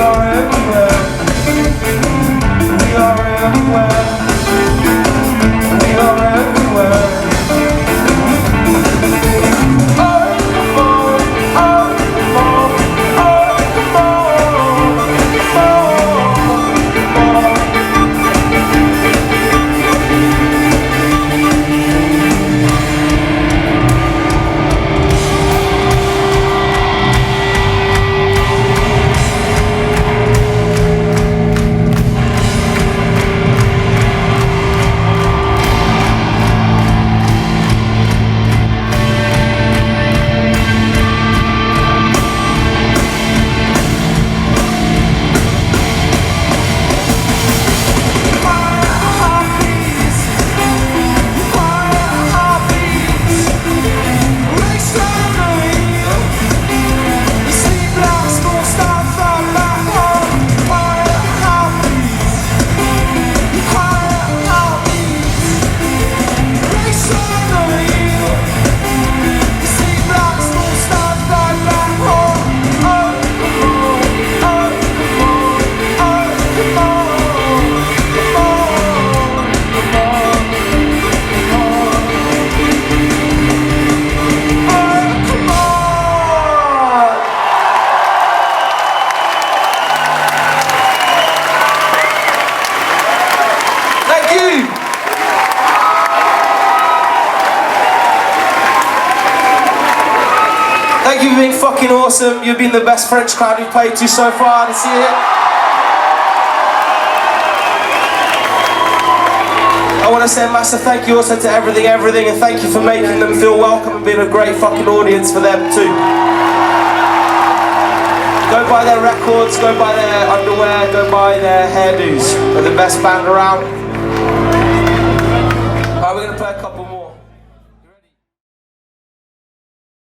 are everywhere. We are everywhere. We are everywhere. Oh, come on. Oh, come on. Oh, come on. Come on. Thank you for being fucking awesome. You've been the best French crowd we've played to so far. To see it. I want to say a massive thank you also to Everything, and thank you for making them feel welcome and being a great fucking audience for them too. Go buy their records, go buy their underwear, go buy their hairdos. They're the best band around. Alright, we're going to play a couple more.